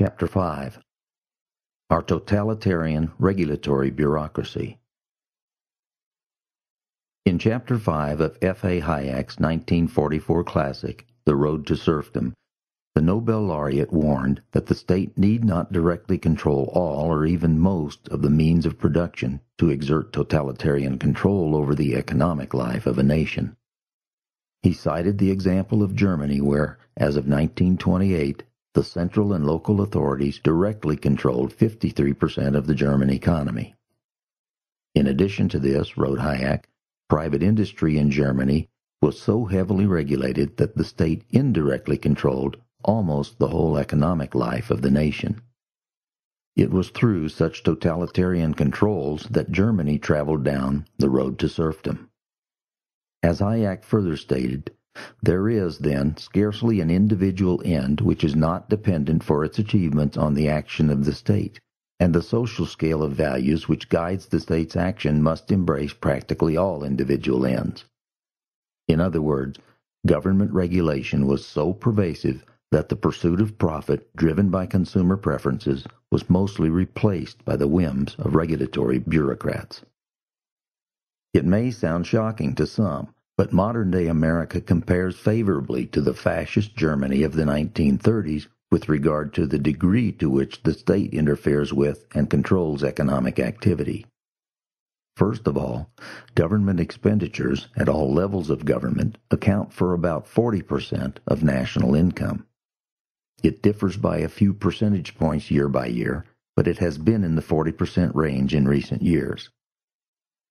Chapter 5. Our Totalitarian Regulatory Bureaucracy. In Chapter 5 of F. A. Hayek's 1944 classic, The Road to Serfdom, the Nobel laureate warned that the state need not directly control all or even most of the means of production to exert totalitarian control over the economic life of a nation. He cited the example of Germany where, as of 1928, the central and local authorities directly controlled 53% of the German economy. In addition to this, wrote Hayek, private industry in Germany was so heavily regulated that the state indirectly controlled almost the whole economic life of the nation. It was through such totalitarian controls that Germany traveled down the road to serfdom. As Hayek further stated, there is, then, scarcely an individual end which is not dependent for its achievements on the action of the state, and the social scale of values which guides the state's action must embrace practically all individual ends. In other words, government regulation was so pervasive that the pursuit of profit driven by consumer preferences was mostly replaced by the whims of regulatory bureaucrats. It may sound shocking to some, but modern-day America compares favorably to the fascist Germany of the 1930s with regard to the degree to which the state interferes with and controls economic activity. First of all, government expenditures at all levels of government account for about 40% of national income. It differs by a few percentage points year by year, but it has been in the 40% range in recent years.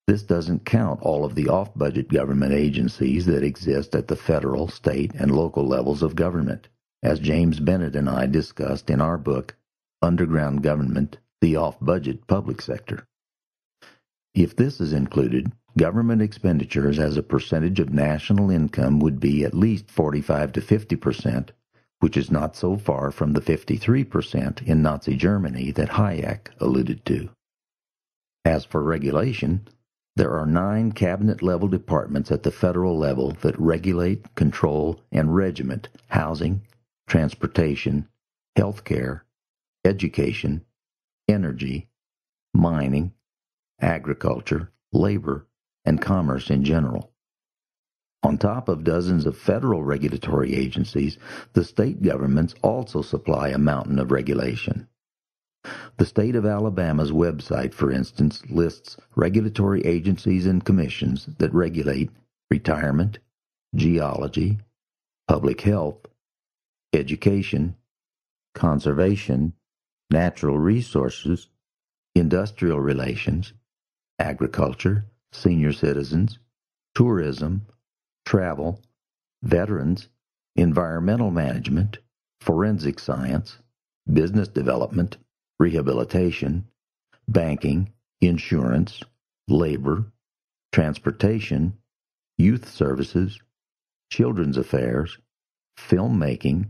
This doesn't count all of the off-budget government agencies that exist at the federal, state, and local levels of government, as James Bennett and I discussed in our book, Underground Government, the Off-Budget Public Sector. If this is included, government expenditures as a percentage of national income would be at least 45 to 50%, which is not so far from the 53% in Nazi Germany that Hayek alluded to. As for regulation, there are 9 cabinet-level departments at the federal level that regulate, control, and regiment housing, transportation, health care, education, energy, mining, agriculture, labor, and commerce in general. On top of dozens of federal regulatory agencies, the state governments also supply a mountain of regulation. The state of Alabama's website, for instance, lists regulatory agencies and commissions that regulate retirement, geology, public health, education, conservation, natural resources, industrial relations, agriculture, senior citizens, tourism, travel, veterans, environmental management, forensic science, business development, rehabilitation, banking, insurance, labor, transportation, youth services, children's affairs, filmmaking,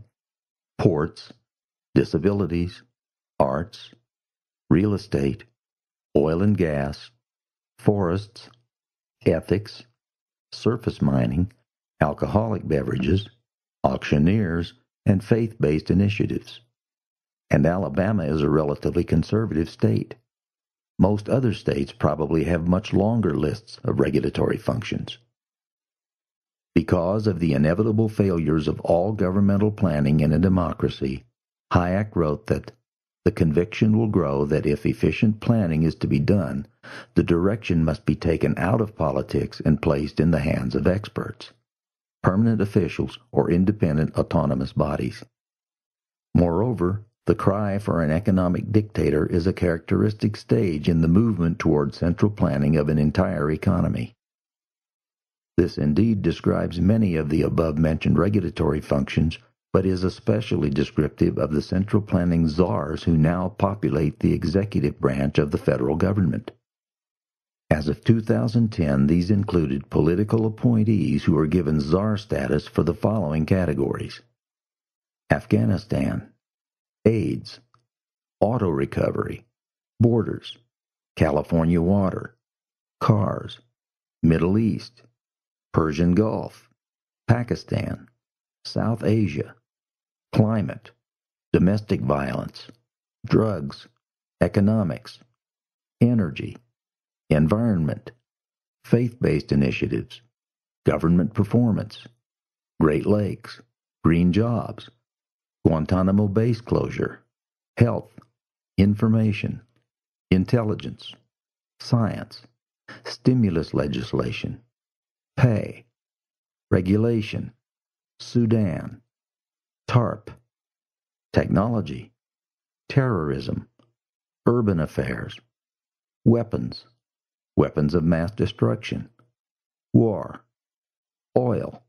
ports, disabilities, arts, real estate, oil and gas, forests, ethics, surface mining, alcoholic beverages, auctioneers, and faith-based initiatives. And Alabama is a relatively conservative state. Most other states probably have much longer lists of regulatory functions. Because of the inevitable failures of all governmental planning in a democracy, Hayek wrote that the conviction will grow that if efficient planning is to be done, the direction must be taken out of politics and placed in the hands of experts, permanent officials, or independent autonomous bodies. Moreover, the cry for an economic dictator is a characteristic stage in the movement toward central planning of an entire economy. This indeed describes many of the above-mentioned regulatory functions, but is especially descriptive of the central planning czars who now populate the executive branch of the federal government. As of 2010, these included political appointees who are given czar status for the following categories: Afghanistan, AIDS, auto recovery, borders, California water, cars, Middle East, Persian Gulf, Pakistan, South Asia, climate, domestic violence, drugs, economics, energy, environment, faith-based initiatives, government performance, Great Lakes, green jobs, Guantanamo base closure, health, information, intelligence, science, stimulus legislation, pay, regulation, Sudan, TARP, technology, terrorism, urban affairs, weapons, weapons of mass destruction, war, oil,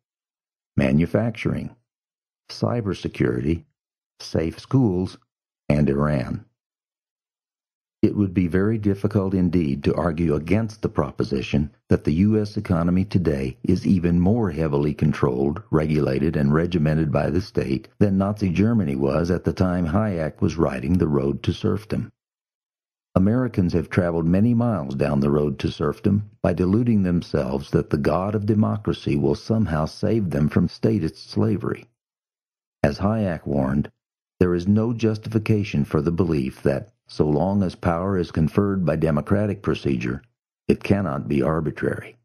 manufacturing, cybersecurity, safe schools, and Iran. It would be very difficult indeed to argue against the proposition that the U.S. economy today is even more heavily controlled, regulated, and regimented by the state than Nazi Germany was at the time Hayek was writing The Road to Serfdom. Americans have traveled many miles down the road to serfdom by deluding themselves that the God of democracy will somehow save them from statist slavery. As Hayek warned, there is no justification for the belief that, so long as power is conferred by democratic procedure, it cannot be arbitrary.